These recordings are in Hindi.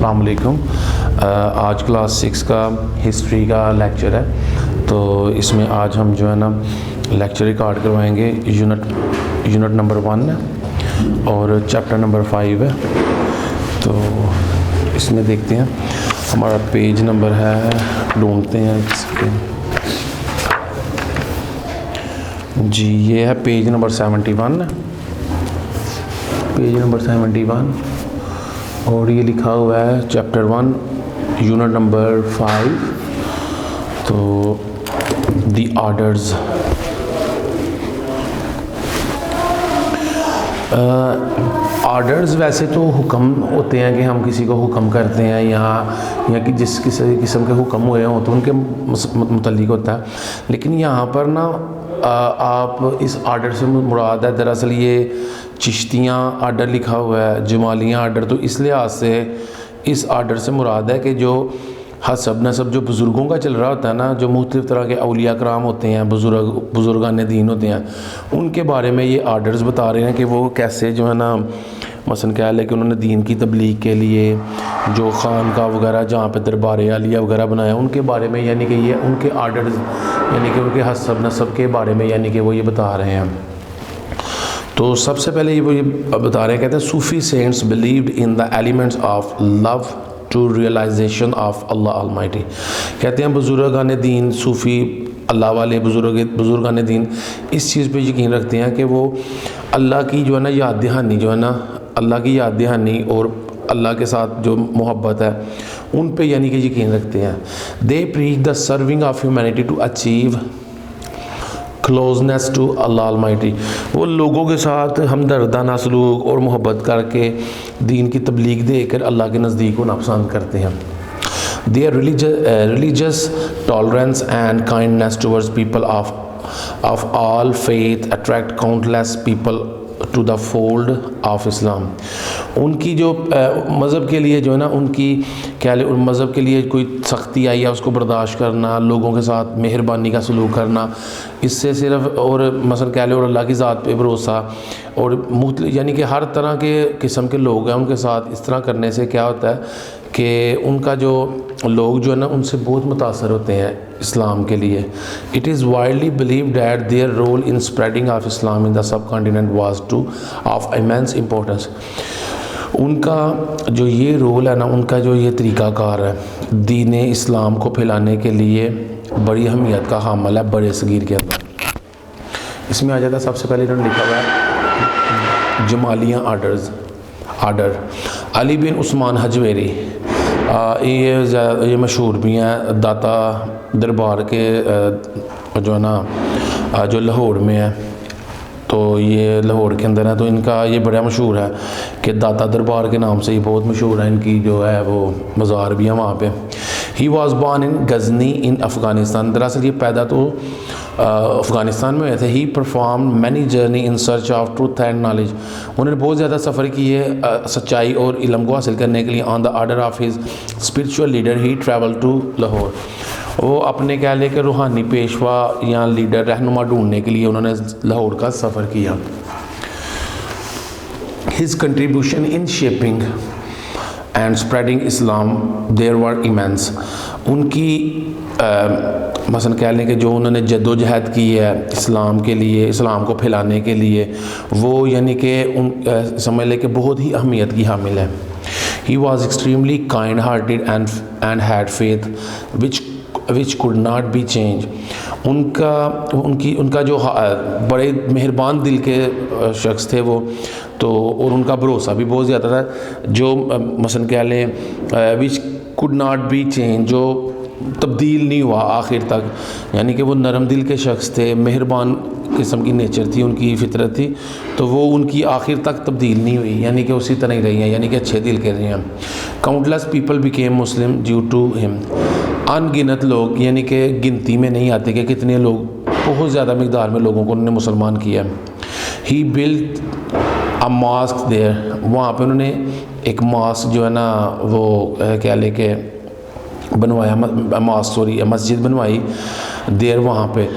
अस्सलाम वालेकुम। आज क्लास 6 का हिस्ट्री का लेक्चर है, तो इसमें आज हम जो है ना लेक्चर रिकॉर्ड करवाएंगे। यूनिट नंबर 1 है और चैप्टर नंबर 5 है। तो इसमें देखते हैं हमारा पेज नंबर है, ढूंढते हैं इसके जी। ये है पेज नंबर 71, पेज नंबर 71 और ये लिखा हुआ है चैप्टर 1 यूनिट नंबर 5। तो दी ऑर्डर्स, ऑर्डर्स वैसे तो हुक्म होते हैं कि हम किसी को हुक्म करते हैं या कि जिस किस्म के हुक्म हुए हों तो उनके मुतल्लिक होता है। लेकिन यहाँ पर ना आप इस आर्डर से मुराद है, दरअसल ये चिश्तियाँ आर्डर लिखा हुआ है, जमालियाँ आर्डर, तो इस लिहाज से इस आर्डर से मुराद है कि जो हसब नसब जो बुज़ुर्गों का चल रहा होता है ना, जो मुख्तलिफ़ तरह के औलिया कराम होते हैं, बुज़ुर्गान दीन होते हैं, उनके बारे में ये आर्डर्स बता रहे हैं कि वो कैसे जो है ना मसलन क्या है कि उन्होंने दीन की तबलीग के लिए जो खानका वगैरह जहाँ पे दरबार आलिया वगैरह बनाया उनके बारे में, यानी कि ये उनके आर्डर्स यानी कि उनके हसब नसब के बारे में यानी कि वो ये बता रहे हैं। तो सबसे पहले वो ये बता रहे हैं, कहते हैं Sufi saints believed in the elements of love to realisation of Allah Almighty. कहते हैं बुज़ुर्गान दीन, सूफ़ी अल्लाह वाले बुज़ुर्गान दीन इस चीज़ पे यकीन रखते हैं कि वो अल्लाह की जो है ना याद दहानी, जो है ना अल्लाह की याद दहानी और अल्लाह के साथ जो मोहब्बत है उन पे यानी कि यकीन रखते हैं। They preach the serving of humanity to achieve closeness to Allah Almighty. वो लोगों के साथ हमदर्दाना सलूक और मोहब्बत करके दीन की तबलीग देकर अल्लाह के नज़दीक होना पसंद करते हैं। Their religious tolerance and kindness towards people of all faith attract countless people to the fold of Islam. उनकी जो मज़हब के लिए जो है ना, उनकी क्या मज़हब के लिए कोई सख्ती आई है उसको बर्दाश्त करना, लोगों के साथ मेहरबानी का सलूक करना, इससे सिर्फ और मसलन कह लो और अल्लाह की ज़ात पे भरोसा और यानी कि हर तरह के किस्म के लोग हैं उनके साथ इस तरह करने से क्या होता है कि उनका जो लोग जो है ना उनसे बहुत मुतासर होते हैं इस्लाम के लिए। It is widely believe that their role in spreading of Islam in the subcontinent was to of immense importance. उनका जो ये रोल है ना, उनका जो ये तरीक़ाकार है दीन इस्लाम को फैलाने के लिए बड़ी अहमियत का हामिल है बड़े सगीर के अंदर। इसमें आ जाता है सबसे पहले इन्होंने लिखा हुआ है जमालियाँ आर्डर अली बिन उस्मान हजवेरी। ये मशहूर भी हैं, दाता दरबार के जो है ना जो लाहौर में है, तो ये लाहौर के अंदर है, तो इनका ये बड़ा मशहूर है कि दाता दरबार के नाम से ही बहुत मशहूर है। इनकी जो है वो मज़ार भी है वहाँ पे। He was born in Ghazni in Afghanistan. दरअसल ये पैदा तो अफ़गानिस्तान में हुए थे। He perform many journey in search of truth and knowledge. उन्होंने बहुत ज़्यादा सफ़र किए सच्चाई और इल्म को हासिल करने के लिए। On the order of his spiritual leader he travel to Lahore. वो अपने कह ले के रूहानी पेशवा या लीडर रहनुमा ढूंढने के लिए उन्होंने लाहौर का सफ़र किया। His contribution in shaping and spreading Islam there were immense. उनकी मसलन कह लें कि जो उन्होंने जद्दोजहद की है इस्लाम के लिए, इस्लाम को फैलाने के लिए, वो यानी कि उन समझ लें कि बहुत ही अहमियत की हामिल है। ही was extremely kind hearted and had faith which could not be change. उनका जो बड़े मेहरबान दिल के शख्स थे वो, तो और उनका भरोसा भी बहुत ज़्यादा था, जो मसलन कह लें विच कुड नॉट बी चेंज, जो तब्दील नहीं हुआ आखिर तक। यानी कि वो नरम दिल के शख्स थे, मेहरबान किस्म की नेचर थी, उनकी फितरत थी, तो वो उनकी आखिर तक तब्दील नहीं हुई, यानी कि उसी तरह ही रही हैं, यानी कि अच्छे दिल के रही हैं। Countless people became Muslim due to him. अनगिनत लोग, यानी कि गिनती में नहीं आते कि कितने लोग, बहुत ज़्यादा मिकदार में लोगों को उन्होंने मुसलमान किया। ही बिल्ट अ मॉस्क देयर। वहाँ पे उन्होंने एक मॉस्क जो है ना वो क्या लेके बनवाया, मस्जिद बनवाई देर वहाँ पे,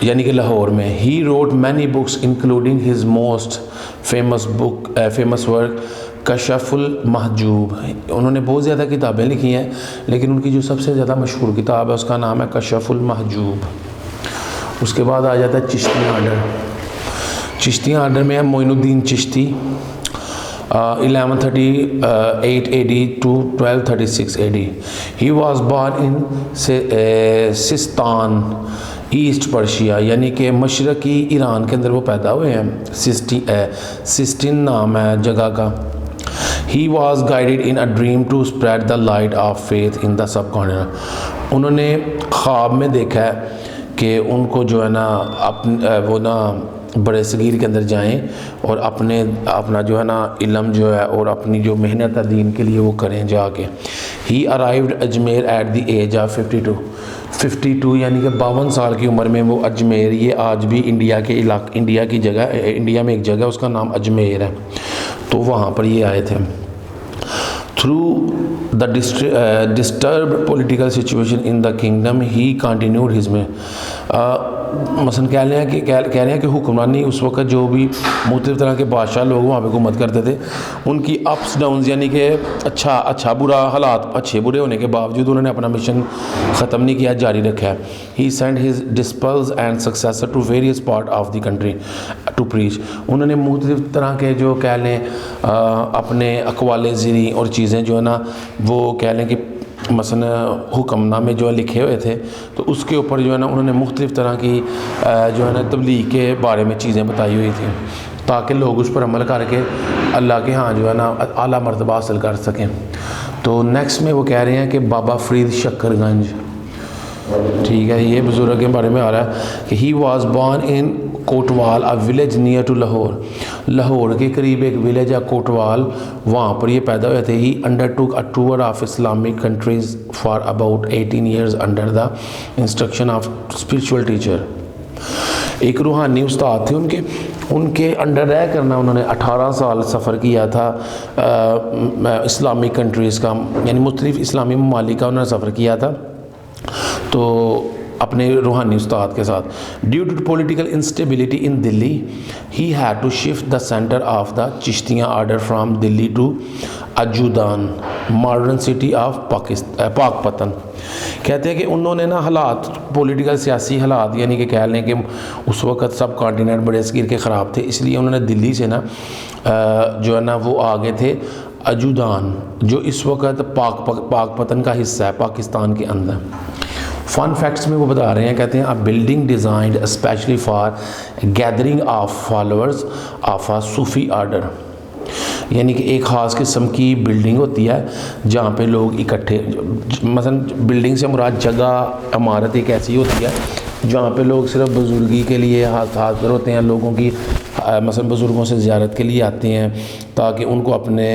यानी कि लाहौर में। ही wrote many books including his most famous work Kashful Mahjub. उन्होंने बहुत ज़्यादा किताबें लिखी हैं, लेकिन उनकी जो सबसे ज़्यादा मशहूर किताब है उसका नाम है कशफुल महजूब। उसके बाद आ जाता है चिश्तिया आर्डर। चिश्तिया आर्डर में है Moinuddin Chishti, 1138 AD to 1236 AD। He was born in Sistan, east Persia, यानी कि मशरक़ी ईरान के अंदर वो पैदा हुए हैं। सिस्टिन नाम है जगह का। He was guided in a dream to spread the light of faith in the sub corner. उन्होंने ख्वाब में देखा है कि उनको जो है ना वो ना बड़े सगीर के अंदर जाएं और अपना जो है ना इल्म जो है और अपनी जो मेहनत है दीन के लिए वो करें जाके। He arrived Ajmer at the age of 52 यानी कि 52 साल की उम्र में वो अजमेर, ये आज भी इंडिया की जगह, इंडिया में एक जगह उसका नाम अजमेर है, तो वहाँ पर ये आए थे। Through the disturb political situation in the kingdom he continued his में। मसलन कह रहे हैं कि हुक्मरानी उस वक्त जो भी मुख्तलिफ़ तरह के बादशाह लोग वहाँ पे हुकूमत करते थे, उनकी अप्स डाउन्स यानी कि अच्छा बुरा हालात अच्छे बुरे होने के बावजूद उन्होंने अपना मिशन ख़त्म नहीं किया, जारी रखा है। He send his disciples and successor to various part of the country to preach. उन्होंने मुख्तलिफ़ तरह के जो कह लें अपने अक़वाले ज़िरी और चीज़ें जो है ना वो कह लें कि मसलन हुक्मनामे जो लिखे हुए थे, तो उसके ऊपर जो है ना उन्होंने मुख्तलिफ़ तरह की जो है ना तबलीग के बारे में चीज़ें बताई हुई थी, ताकि लोग उस पर अमल करके अल्लाह के यहाँ जो है ना आला मर्तबा हासिल कर सकें। तो नेक्स्ट में वो कह रहे हैं कि बाबा फ़रीद शक्करगंज, ठीक है, ये बुज़ुर्ग के बारे में आ रहा है कि he was born in Kotwal, a village near to Lahore. Lahore के करीब एक विलेज है कोटवाल, वहाँ पर ये पैदा हुए थे। He undertook a tour of Islamic countries for about 18 years under the instruction of spiritual teacher. एक रूहानी उस्ताद थे उनके अंडर रह करना उन्होंने 18 साल सफ़र किया था इस्लामिक कंट्रीज़ का, यानी मुख्तलिफ़ इस्लामी ममालिक का उन्होंने सफ़र किया था तो अपने रूहानी उस्ताद के साथ। Due to political instability in Delhi he had to shift the centre of the Chishtiya order from Delhi to Ajodhan, modern city of Pakpattan. कहते हैं कि उन्होंने ना हालात पॉलिटिकल सियासी हालात यानी कि कह लें कि उस वक़्त सब कॉन्टिनेंट बड़े सगीर के ख़राब थे, इसलिए उन्होंने दिल्ली से ना जो है ना वो आ गए थे अजूदान, जो इस वक्त पाकपतन का हिस्सा है पाकिस्तान के अंदर। फ़न फैक्ट्स में वो बता रहे हैं, कहते हैं a building designed specially for gathering of followers of a Sufi order, यानी कि एक ख़ास किस्म की बिल्डिंग होती है जहाँ पे लोग इकट्ठे, मसलन बिल्डिंग से मुराद जगह इमारत एक ऐसी होती है जहाँ पे लोग सिर्फ बुज़ुर्गी के लिए हाज़िर होते हैं, लोगों की मसलन बुज़ुर्गों से ज़ियारत के लिए आते हैं ताकि उनको अपने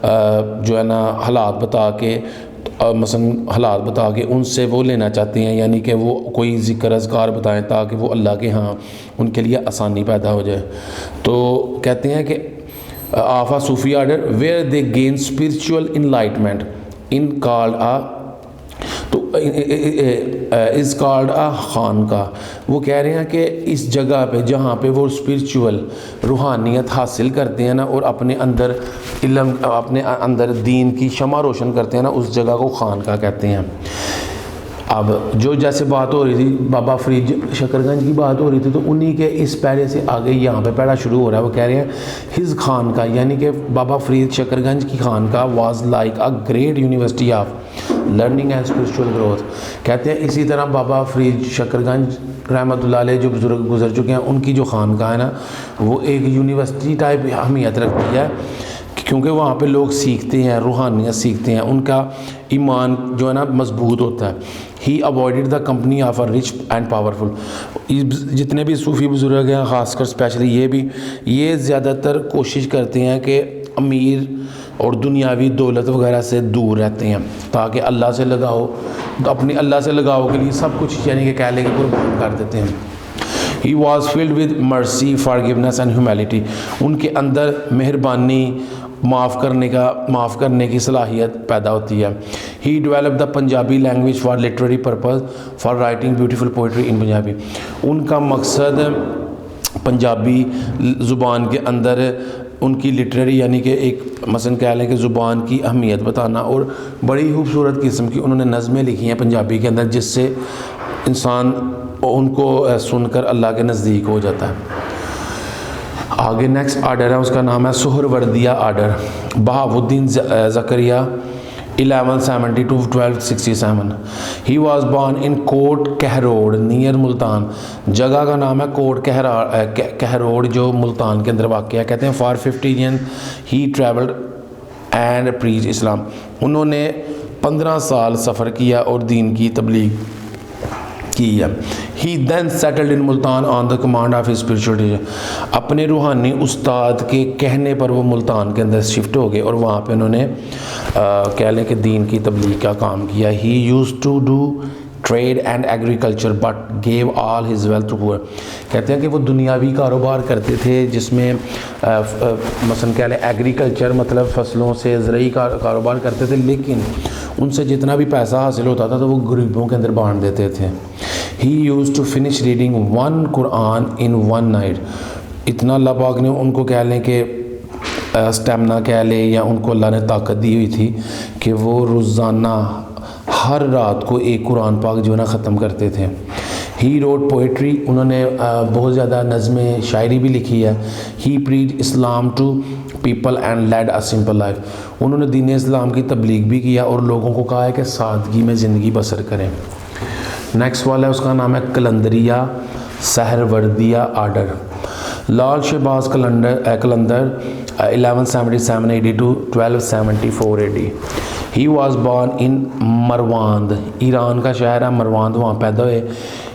जो है ना हालात बता के उनसे वो लेना चाहते हैं, यानी कि वो कोई ज़िक्र अज़कार बताएं ताकि वो अल्लाह के यहाँ उनके लिए आसानी पैदा हो जाए। तो कहते हैं कि of a Sufi order where they gain spiritual enlightenment in called is called a khanqah. वो कह रहे हैं कि इस जगह पे जहाँ पे वो स्पिरिचुअल रूहानियत हासिल करते हैं ना और अपने अंदर इल्म अपने अंदर दीन की शमा रोशन करते हैं ना, उस जगह को खानका कहते हैं। अब जो जैसे बात हो रही थी बाबा फ़रीद शक्करगंज की बात हो रही थी, तो उन्हीं के इस पैरे से आगे यहाँ पे पैरा शुरू हो रहा है। वो कह रहे हैं हिज खानका, यानी कि बाबा फ़रीद शक्करगंज की khanqah was like a great university of learning and spiritual growth. कहते हैं इसी तरह बाबा फ़रीद शक्करगंज रहमतुल्लाह अलैह जो बुज़ुर्ग गुजर चुके हैं, उनकी जो खानका है ना वो एक यूनिवर्सिटी टाइप अहमियत रखती है, क्योंकि वहाँ पे लोग सीखते हैं, रूहानियत सीखते हैं, उनका ईमान जो है ना मजबूत होता है। He avoided the company of a rich and powerful. जितने भी सूफ़ी बुज़ुर्ग हैं ख़ासकर स्पेशली ये ज़्यादातर कोशिश करते हैं कि अमीर और दुनियावी दौलत वगैरह से दूर रहते हैं ताकि अल्लाह से लगाओ, तो अपने अल्लाह से लगाओ के लिए सब कुछ यानी कि कह लेंगे कुर्बान कर देते हैं। He was filled with mercy, forgiveness and humanity. उनके अंदर मेहरबानी, माफ़ करने की सलाहियत पैदा होती है। He develop the Punjabi language for literary purpose for writing beautiful poetry in Punjabi. उनका मकसद पंजाबी ज़ुबान के अंदर उनकी लिटरेरी यानी कि एक मसलन कह लें कि ज़ुबान की अहमियत बताना, और बड़ी खूबसूरत किस्म की उन्होंने नज़में लिखी हैं पंजाबी के अंदर, जिससे इंसान उनको सुनकर अल्लाह के नज़दीक हो जाता है। आगे नेक्स्ट आर्डर है, उसका नाम है Suhrawardiya order. Bahauddin Zakariya 1170 to 1267। He was born in Kot Kehror near Multan. जगह का नाम है कोट कहरोड जो मुल्तान के अंदर वाक़या है। कहते हैं for 50 year he travelled and preach Islam. उन्होंने 15 साल सफ़र किया और दीन की तबलीग की है। He then settled in Multan on the command of his spiritual teacher. अपने रूहानी उस्ताद के कहने पर वो मुल्तान के अंदर शिफ्ट हो गए और वहाँ पे उन्होंने कह लें कि दीन की तबलीग का काम किया। He used to do trade and agriculture but gave all his wealth to poor. कहते हैं कि वो दुनियावी कारोबार करते थे जिसमें मसलन कह लें एग्रीकल्चर मतलब फसलों से ज़रूरी कारोबार करते थे, लेकिन उनसे जितना भी पैसा हासिल होता था तो वो गरीबों के अंदर बांट देते थे। He used to finish reading 1 Quran in 1 night. इतना अल्लाह पाक ने उनको कह लें कि स्टेमिना कह लें या उनको अल्लाह ने ताकत दी हुई थी कि वो रोज़ाना हर रात को एक कुरान पाक जो है ना ख़त्म करते थे। He wrote poetry. उन्होंने बहुत ज़्यादा नज़में शायरी भी लिखी है। He preach Islam to people and led a simple life. उन्होंने दीन इस्लाम की तबलीग भी किया और लोगों को कहा है कि सादगी में ज़िंदगी बसर करें। नेक्स्ट वाला है, उसका नाम है Qalandariya Suhrawardiya order. Lal Shahbaz Qalandar 1177 AD to 1274 AD। He was born in Marwand. Iran का शहर है मरवांद, वहाँ पैदा हुए।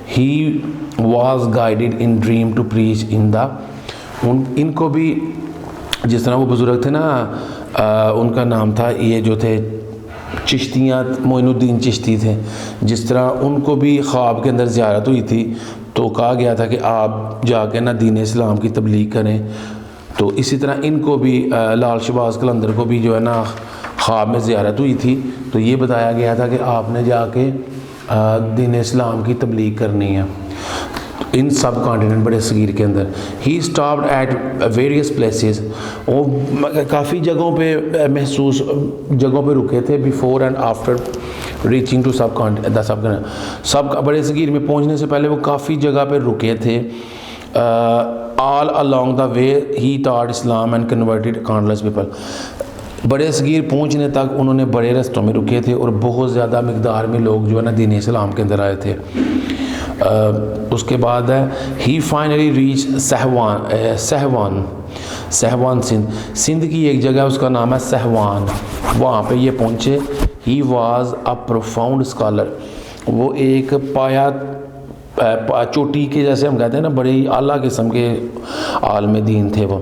He was guided in dream to preach in the. इनको भी जिस तरह वो बुज़ुर्ग थे ना, उनका नाम था ये जो थे चिश्तियाँ, मोइनुद्दीन चिश्ती थे, जिस तरह उनको भी ख्वाब के अंदर ज़ियारत हुई थी तो कहा गया था कि आप जाके ना दीन इस्लाम की तबलीग करें। तो इसी तरह इनको भी लाल शहबाज कलंदर को भी जो है ना ख्वाब में ज़ियारत हुई थी, तो ये बताया गया था कि आपने जाके दीन इस्लाम की तबलीग करनी है इन सब कॉन्टिनेंट बड़े सगीर के अंदर। He stopped at various places. वो काफ़ी जगहों पे महसूस जगहों पे रुके थे before and after reaching to sub बड़े सगीर में पहुंचने से पहले वो काफ़ी जगह पे रुके थे। All along the way he taught Islam and converted countless people. बड़े सगीर पहुंचने तक उन्होंने बड़े रस्तों में रुके थे और बहुत ज़्यादा मिकदार में लोग जो है ना दीन इस्लाम के अंदर आए थे। उसके बाद है ही फाइनली रीच सहवान सिंध की एक जगह उसका नाम है सहवान, वहाँ पे ये पहुँचे। He was a profound scholar. वो एक पाया चोटी के जैसे हम कहते हैं ना, बड़ी आला किस्म के आलम दीन थे वो।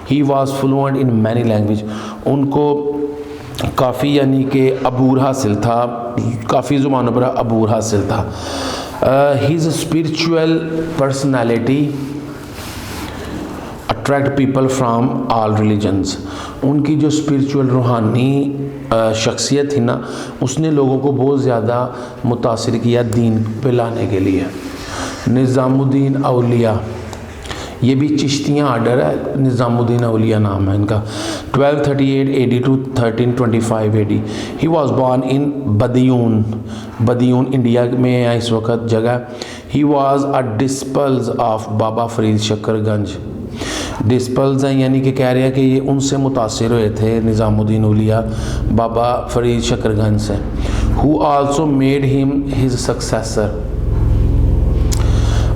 He was fluent in many language. उनको काफ़ी यानी कि अबूर हासिल था, काफ़ी ज़ुबानों पर अबूर हासिल था। His spiritual personality attract people from all religions। उनकी जो स्पिरिचुअल रूहानी शख्सियत थी ना, उसने लोगों को बहुत ज़्यादा मुतासिर किया दीन पे लाने के लिए। निज़ामुद्दीन औलिया, ये भी चिश्तियाँ आर्डर है, निज़ामुद्दीन औलिया नाम है इनका। 1238 AD to 1325 AD। He was born in Badaun India में है इस वक्त जगह। He was a disciples of Baba Farid Shakarganj. Disciples हैं यानी कि कह रहे हैं कि ये उनसे मुतासिर हुए थे निज़ामुद्दीन औलिया बाबा फरीद शकरगंज से। Who also made him his successor.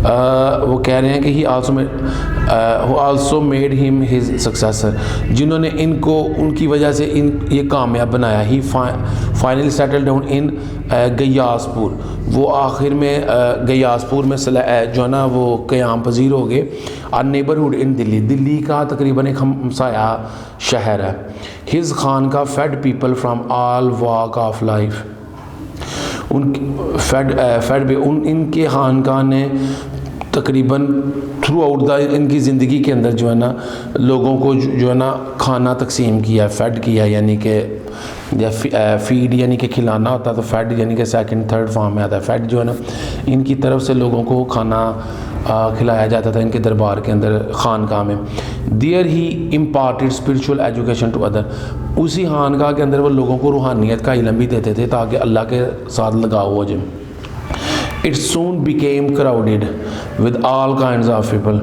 वो कह रहे हैं कि he also made him his successor, जिन्होंने इनको उनकी वजह से ये कामयाब बनाया। He finally settle down in Ghiyaspur. वो आखिर में गयासपुर में जो है ना वो क़याम पजीर हो गए। आ नेबरहुड इन दिल्ली का तकरीबन एक हमसाया शहर है। हिज खान का fed people from all walk of life. इनके खानका ने तकरीबन थ्रू आउट द इनकी ज़िंदगी के अंदर जो है ना लोगों को जो है ना खाना तकसीम किया, फेड किया, यानी कि या फीड यानी कि खिलाना होता है, तो फेड यानी कि सेकंड थर्ड फॉर्म में आता है। फेड जो है ना इनकी तरफ से लोगों को खाना खिलाया जाता था इनके दरबार के अंदर, खानकाह में। There he imparted spiritual education to other, उसी खानकाह के अंदर वो लोगों को रूहानियत का इल्म भी देते थे ताकि अल्लाह के साथ लगाव हो जाए। It soon became crowded with all kinds of people,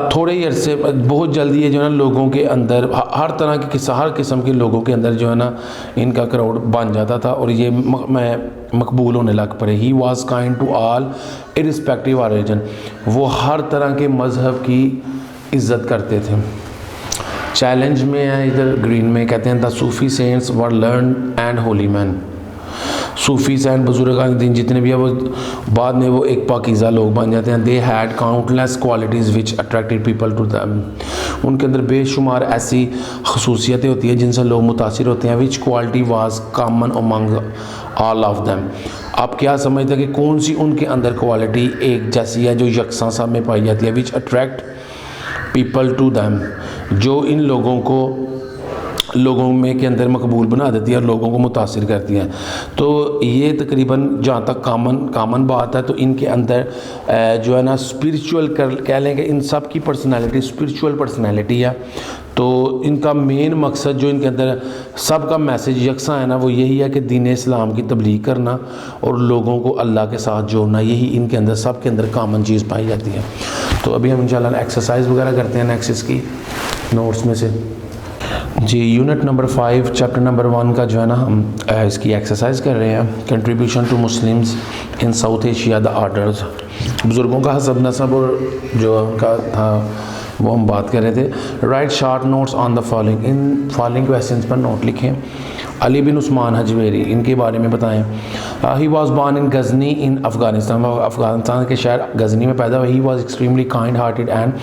थोड़े ही अरसे बहुत जल्दी ये जो है ना लोगों के अंदर हर तरह के हर किस्म के लोगों के अंदर जो है ना इनका क्राउड बन जाता था और ये मकबूल होने लग पड़े। He was kind to all irrespective of religion, वो हर तरह के मज़हब की इज़्ज़त करते थे। चैलेंज में है इधर ग्रीन में कहते हैं the Sufi saints were learn and holy man, सूफ़ी सैंड बुजुर्गान दिन जितने भी है वो बाद में वो एक पाकीज़ा लोग बन जाते हैं। They had countless qualities which attracted people to them, उनके अंदर बेशुमार ऐसी खसूसियतें होती हैं जिनसे लोग मुतासिर होते हैं। विच quality was common among all of them, आप क्या समझते हैं कि कौन सी उनके अंदर क्वालिटी एक जैसी है जो यकसा सब में पाई जाती है। Which attract people to them, जो इन लोगों में के अंदर मकबूल बना देती है और लोगों को मुतासिर करती हैं। तो ये तकरीबन जहाँ तक कामन बात है, तो इनके अंदर जो है ना स्पिरिचुअल कह लें कि इन सब की पर्सनैलिटी स्पिरिचुअल पर्सनैलिटी है। तो इनका मेन मकसद जो इनके अंदर सब का मैसेज यकसा है ना, वो यही है कि दीन इस्लाम की तबलीग करना और लोगों को अल्लाह के साथ जोड़ना, यही इनके अंदर सब के अंदर कामन चीज़ पाई जाती है। तो अभी हम इंशाल्लाह एक्सरसाइज वगैरह करते हैं नेक्स्ट इसकी नोट्स में से जी। यूनिट नंबर 5 चैप्टर नंबर 1 का जो है ना हम इसकी एक्सरसाइज कर रहे हैं। Contribution to Muslims in South Asia the orders, बुज़ुर्गों का हसब नसब और जो उनका था वो हम बात कर रहे थे। Write short notes on the following, इन फॉलोइंग क्वेश्चंस पर नोट लिखें। अली बिन उस्मान हजवेरी, इनके बारे में बताएं। He was born in Ghazni in Afghanistan, Afghanistan के शहर गजनी में पैदा हुआ। He was extremely kind hearted and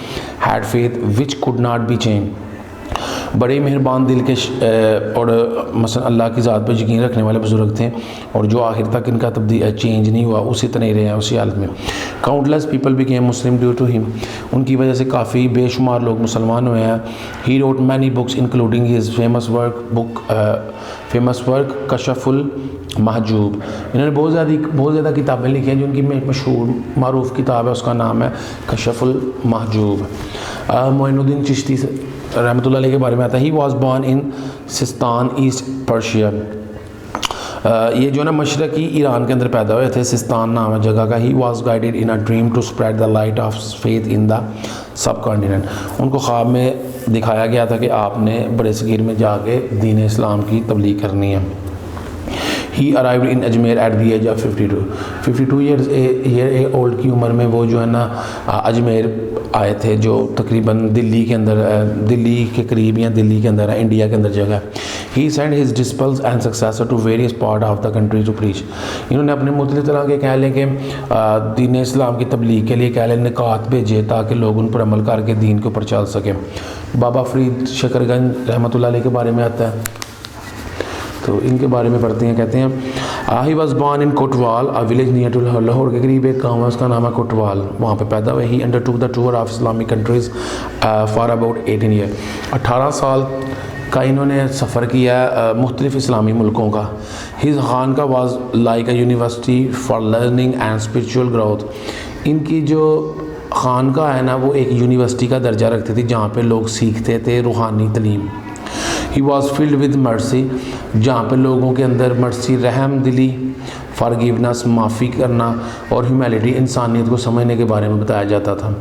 had faith which could not be change, बड़े मेहरबान दिल के और मसलन अल्लाह की ज़ात पर यकीन रखने वाले बुज़ुर्ग थे और जो आखिर तक इनका चेंज नहीं हुआ, उसी तरह ही रहे हैं उसी हालत में। Countless people became Muslim due to him, उनकी वजह से काफ़ी बेशुमार लोग मुसलमान हुए हैं। He wrote many books including his famous work Kashful Mahjub, इन्होंने बहुत ज़्यादा किताबें लिखी हैं। जो उनकी मशहूर मारूफ किताब है उसका नाम है कशफुल महजूब। मोइनुद्दीन चिश्ती रहमतुल्लाह अलैह के बारे में आता है। ही was born in Sistan east Persia, ये जो ना मशरक़ी ईरान के अंदर पैदा हुए थे, सिस्तान नाम है जगह का। He was guided in a dream to spread the light of faith in the subcontinent, उनको ख्वाब में दिखाया गया था कि आपने बड़े सगीर में जाके दीन इस्लाम की तबलीग करनी है। He arrived in Ajmer at the age of 52 year old की उम्र में वो जो है ना अजमेर आए थे, जो तकरीबन दिल्ली के अंदर दिल्ली के करीब या दिल्ली के अंदर है, इंडिया के अंदर जगह है। He send his disciples and successor to various part of the country to preach, इन्होंने अपने मुख्तलिफ तरह के कह लें कि दीन इस्लाम की तबलीग के लिए कह लें निकात भेजे ताकि लोग उन पर अमल करके दीन के ऊपर चल सकें। बाबा फरीद शकरगंज रहमतुल्लाह अलैह के बारे में आता है, तो इनके बारे में पढ़ते हैं। कहते हैं he was born in Kotwal, a village near to Lahore के करीब एक गाँव है, उसका नाम है कोटवाल, वहाँ पे पैदा हुए। He undertook the tour of Islamic countries for about 18 year, 18 साल का इन्होंने सफ़र किया मुख्तलिफ़ इस्लामी मुल्कों का। हिज खान का was like a university for learning and spiritual growth, इनकी जो खानका है ना वो एक यूनिवर्सिटी का दर्जा रखती थी जहाँ पे लोग सीखते थे रूहानी तलीम। He was filled with mercy, जहाँ पे लोगों के अंदर मर्सी रहम दिली, फॉरगिवनेस माफ़ी करना और ह्यूमैनिटी इंसानियत को समझने के बारे में बताया जाता था।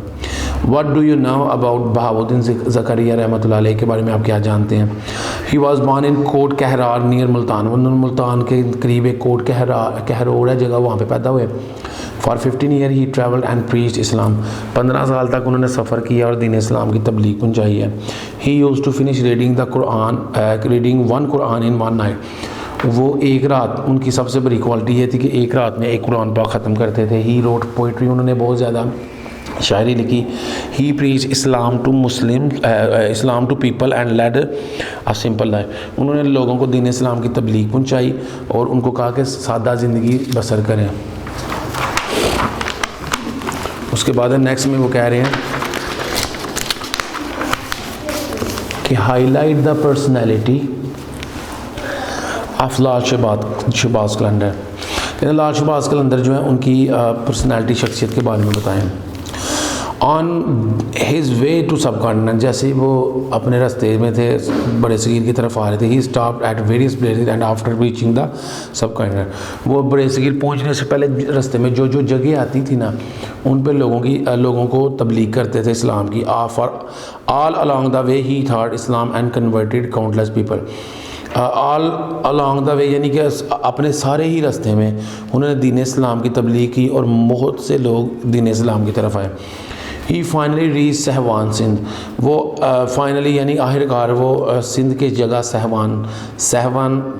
What do you know about Bahauddin Zakariya रहमतुल्लाह अलैह के बारे में आप क्या जानते हैं। He was born in Kot Karor near Multan, Multan के करीब एक कोट कहरोर है जगह, वहाँ पे पैदा हुए। For 15 year he travelled and preached Islam, 15 साल तक उन्होंने सफ़र किया और दीन इस्लाम की तबलीग पहुँचाई है। He used to finish reading one Quran in one night, वो एक रात, उनकी सबसे बड़ी क्वालिटी ये थी कि एक रात में एक कुरान पाक ख़त्म करते थे। ही रोट पोइट्री, उन्होंने बहुत ज़्यादा शायरी लिखी। He preach Islam to people and led a simple life, उन्होंने लोगों को दीन इस्लाम की तबलीग पहुँचाई और उनको कहा कि सादा ज़िंदगी बसर करें। उसके बाद नेक्स्ट में वो कह रहे हैं कि हाईलाइट द पर्सनैलिटी ऑफ लाल शहबाज कलंदर, लाल शहबाज कलंदर जो है उनकी पर्सनैलिटी, शख्सियत के बारे में बताएं। ऑन हिज वे टू सब कॉन्टिनेंट, जैसे ही वो अपने रास्ते में थे, बड़े सगीर की तरफ आ रहे थे, ही stopped at various places and after reaching the sub continent, वो बड़े सगीर पहुंचने से पहले रास्ते में जो जो जगह आती थी ना, उन पर लोगों को तबलीग करते थे इस्लाम की। For all along the way he thought Islam and converted countless people. All along the way यानी कि अपने सारे ही रास्ते में उन्होंने दीन इस्लाम की तबलीग की और बहुत से लोग दीन इस्लाम की तरफ आए। ही फाइनली रीच सहवान सिंध, वो फाइनली यानी आखिरकार वो सिंध के जगह सहवान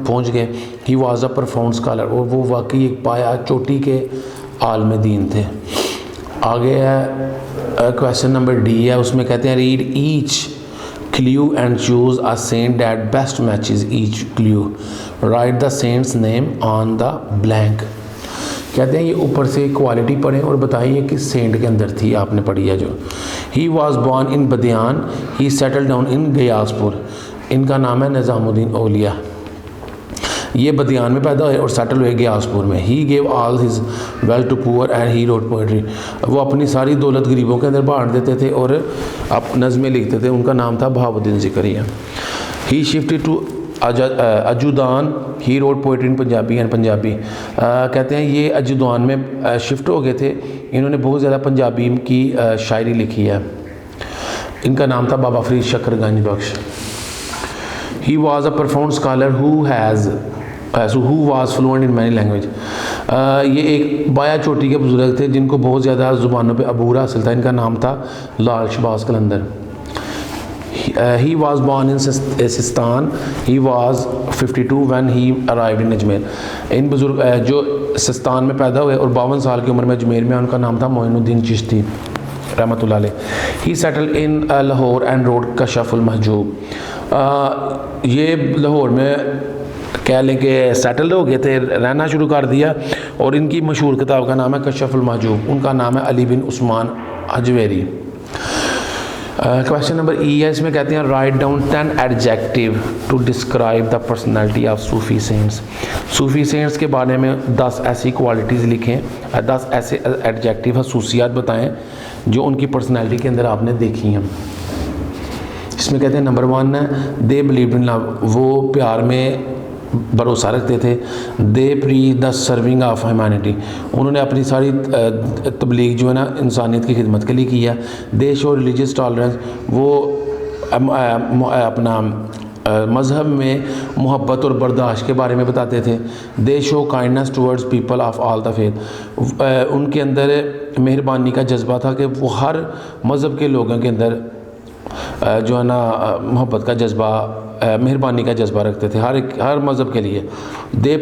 पहुंच गए। He was a profound scholar, और वो वाकई एक पाया चोटी के आलम दीन थे। आगे है क्वेश्चन नंबर डी है, उसमें कहते हैं read each clue and choose a saint that best matches each clue. Write the saint's name on the blank. कहते हैं ये ऊपर से क्वालिटी पढ़ें और बताइए किस सेंट के अंदर थी, आपने पढ़ी है जो। He was born in बदियान, he settled down in Gayaspur. इनका नाम है निज़ामुद्दीन औलिया। ये बदियान में पैदा हुए और सेटल हुए गयासपुर में। He gave all his wealth to poor and he wrote poetry, वो अपनी सारी दौलत गरीबों के अंदर बांट देते थे और आप नज़में लिखते थे। उनका नाम था Bahauddin Zakariya. He shifted to Ajodhan, he wrote poetry in Punjabi and Punjabi. कहते हैं ये अजूदान में शिफ्ट हो गए थे, इन्होंने बहुत ज़्यादा पंजाबी की शायरी लिखी है। इनका नाम था बाबा फरीद शकरगंज बख्श। He was a profound scholar who was fluent in many language. ये एक बाया चोटी के बुजुर्ग थे जिनको बहुत ज़्यादा ज़ुबानों पे अबूर हासिल था। इनका नाम था लाल शहबाज कलंदर। He was born in Sistan, he was 52 when he arrived in Ajmer. इन बुजुर्ग जो सिस्तान में पैदा हुए और 52 साल की उम्र में अजमेर में, उनका नाम था मोइनुद्दीन चिश्ती रहमतुल्लाह अलैह। He settle in Lahore and wrote Kashful Mahjoob. ये लाहौर में कह लें कि सेटल हो गए थे, रहना शुरू कर दिया, और इनकी मशहूर किताब का नाम है कशफुल महजूब। उनका नाम है Ali bin Usman Hajveri. Question number E है, इसमें कहते हैं write down 10 adjective to describe the personality of Sufi saints. Sufi saints के बारे में 10 ऐसी क्वालिटीज़ लिखें, 10 ऐसे एडजेक्टिव खसूसियात बताएं जो उनकी पर्सनैलिटी के अंदर आपने देखी हैं। इसमें कहते हैं नंबर 1 है दे बिलीव इन लव, वो प्यार में भरोसा रखते थे। They pray the serving of humanity, उन्होंने अपनी सारी तबलीग जो है ना इंसानियत की खिदमत के लिए किया। दे शो रिलीजियस टॉलरेंस, वो अपना मज़हब में मोहब्बत और बर्दाश्त के बारे में बताते थे। दे show kindness towards people of all the faith, उनके अंदर मेहरबानी का जज्बा था कि वो हर मज़हब के लोगों के अंदर जो है ना मोहब्बत का जज्बा, मेहरबानी का जज्बा रखते थे हर मज़हब के लिए। They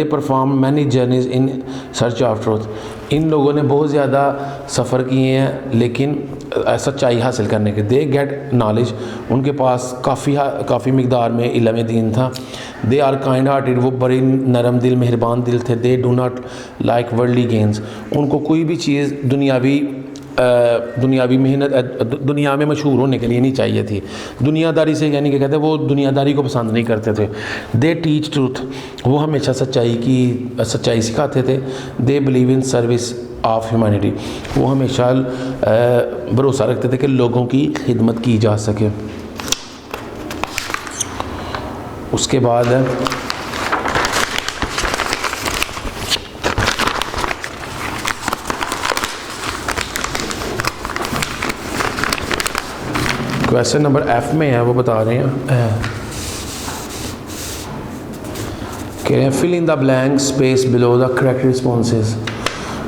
perform many journeys in search of truth, इन लोगों ने बहुत ज़्यादा सफ़र किए हैं लेकिन सच्चाई हासिल करने के। दे गेट नॉलेज, उनके पास काफ़ी मिकदार में इल्म दीन था। दे आर काइंड हार्टेड, वो बड़े नरम दिल मेहरबान दिल थे। They do not like worldly gains, उनको कोई भी चीज़ दुनियावी मेहनत दुनिया में मशहूर होने के लिए नहीं चाहिए थी। दुनियादारी से यानी कि कहते हैं वो दुनियादारी को पसंद नहीं करते थे। दे टीच ट्रूथ, वो हमेशा सच्चाई सिखाते थे। They believe in service of humanity, वो हमेशा भरोसा रखते थे कि लोगों की खिदमत की जा सके। उसके बाद क्वेश्चन नंबर एफ में है, वो बता रहे हैं कि fill in the blank space below the correct responses,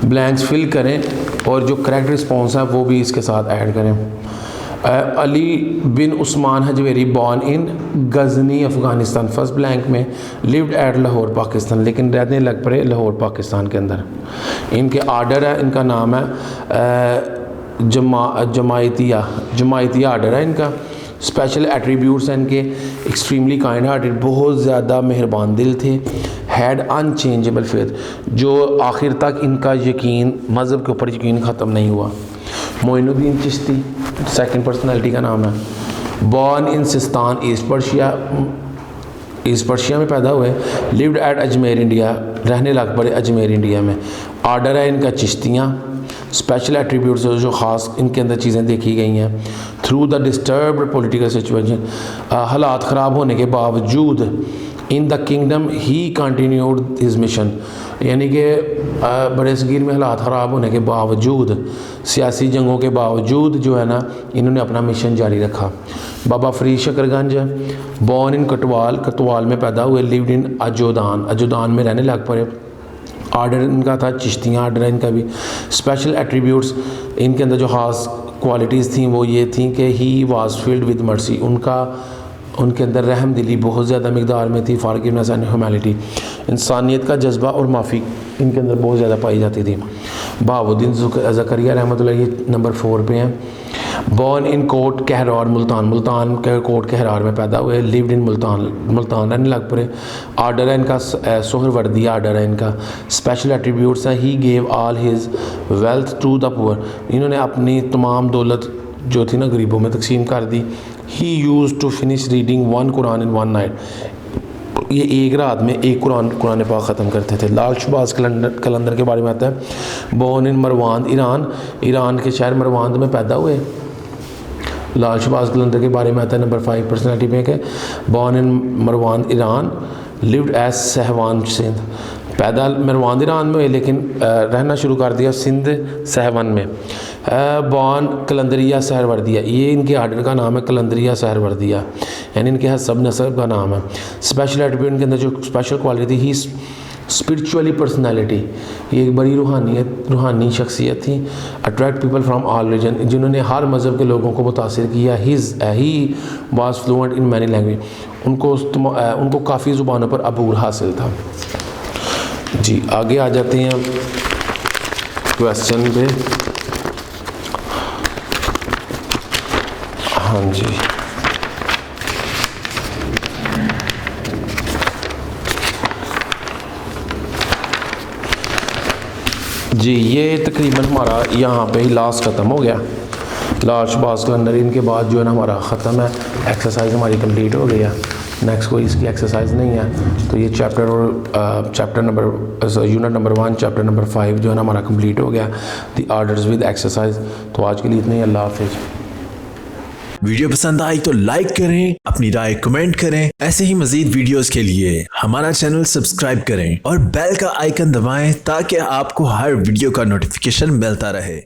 blanks fill करें और जो करेक्ट रिस्पॉन्स है वो भी इसके साथ ऐड करें। Ali bin Usman Hajveri born in Ghazni Afghanistan, first blank में लिव्ड एट लाहौर पाकिस्तान, लेकिन रहने लग पड़े लाहौर पाकिस्तान के अंदर। इनके आर्डर है, इनका नाम है जमायतिया आर्डर है इनका। स्पेशल एट्रीब्यूट्स हैं इनके, एक्सट्रीमली काइंड हार्टेड, बहुत ज़्यादा मेहरबान दिल थे। हैड अनचेंजेबल फेथ, जो आखिर तक इनका यकीन, मज़हब के ऊपर यकीन ख़त्म नहीं हुआ। मोइनुद्दीन चिश्ती सेकंड पर्सनालिटी का नाम है। Born in Sistan east Persia, east Persia में पैदा हुए। लिव्ड एट अजमेर इंडिया, रहने लग पड़े अजमेर इंडिया में। आर्डर है इनका चिश्तियाँ। स्पेशल एट्रीब्यूट्स जो ख़ास इनके अंदर चीज़ें देखी गई हैं। Through the disturbed political situation, हालात ख़राब होने के बावजूद in the kingdom he continued his mission, यानी कि बड़े सगीर में हालात ख़राब होने के बावजूद, सियासी जंगों के बावजूद जो है ना, इन्होंने अपना मिशन जारी रखा। बाबा फरीद शकरगंज, बॉर्न इन कटवाल, कटवाल में पैदा हुए। लिव्ड इन अजोदान, अजोदान में रहने लग पड़े। आर्डर इनका था चिश्तियाँ, आर्डर है इनका भी। स्पेशल एट्रीब्यूट्स इनके अंदर जो ख़ास क्वालिटीज़ थी वो ये थी कि he was field with mercy, उनके अंदर रहम दिली बहुत ज़्यादा मकदार में थी। फॉरगिवनेस एंड ह्यूमैनिटी, इंसानियत का जज्बा और माफ़ी इनके अंदर बहुत ज़्यादा पाई जाती थी। बहाउद्दीन ज़करिया रहमतुल्लाह ये नंबर 4 पे हैं। बॉर्न इन कोट कहरार, मुल्तान, मुल्तान के कोट कहरार में पैदा हुए। लिव्ड इन मुल्तान, मुल्तान रहने लग पड़े। आर्डर है इनका सोहरवर्दी आर्डर है इनका। स्पेशल एट्रीब्यूट्स हैं, he gave all his wealth to the poor, इन्होंने अपनी तमाम दौलत जो थी ना गरीबों में तकसीम कर दी। He use to finish reading 1 Quran in 1 night, ये एक रात में एक कुरान पाक ख़त्म करते थे। लाल शहबाज कलंदर के बारे में आता है। Born in Marwand, Iran, Iran के शहर मरवांद में पैदा हुए। लाल शहबाज कलंदर के बारे में आता है नंबर 5 पर्सनैलिटी में के। Born in Marwand, Iran. Lived at Sehwan, Sindh, पैदा मरवांद ईरान में हुए लेकिन रहना शुरू कर दिया सिंध सहवन में। बॉर्न कलंदरिया सहरवर्दिया, ये इनके आर्डर का नाम है, कलंदरिया सहरवर्दिया, यानी इनके सब नस्ब का नाम है। स्पेशल एट्रीब्यूट इनके अंदर जो स्पेशल क्वालिटी थी, स्पिरिचुअली पर्सनालिटी, ये एक बड़ी रूहानी शख्सियत थी। Attract people from all religion, जिन्होंने हर मज़हब के लोगों को मुतासिर किया। He was fluent in many language, उनको काफ़ी ज़ुबानों पर अबूर हासिल था। जी आगे आ जाते हैं क्वेश्चन पे। हाँ जी, ये तकरीबन हमारा यहाँ पे ही लास्ट ख़त्म हो गया। लाल शहबाज कलंदर इनके बाद जो है ना हमारा ख़त्म है, एक्सरसाइज हमारी कंप्लीट हो गई है। नेक्स्ट कोई इसकी एक्सरसाइज नहीं है, तो ये चैप्टर और chapter number unit number 1 chapter number 5 जो है ना हमारा कंप्लीट हो गया, द आर्डर्स विद एक्सरसाइज। तो आज के लिए इतना ही, अल्लाह हाफिज़। वीडियो पसंद आई तो लाइक करें, अपनी राय कमेंट करें। ऐसे ही मजीद वीडियोस के लिए हमारा चैनल सब्सक्राइब करें और बेल का आइकन दबाएं ताकि आपको हर वीडियो का नोटिफिकेशन मिलता रहे।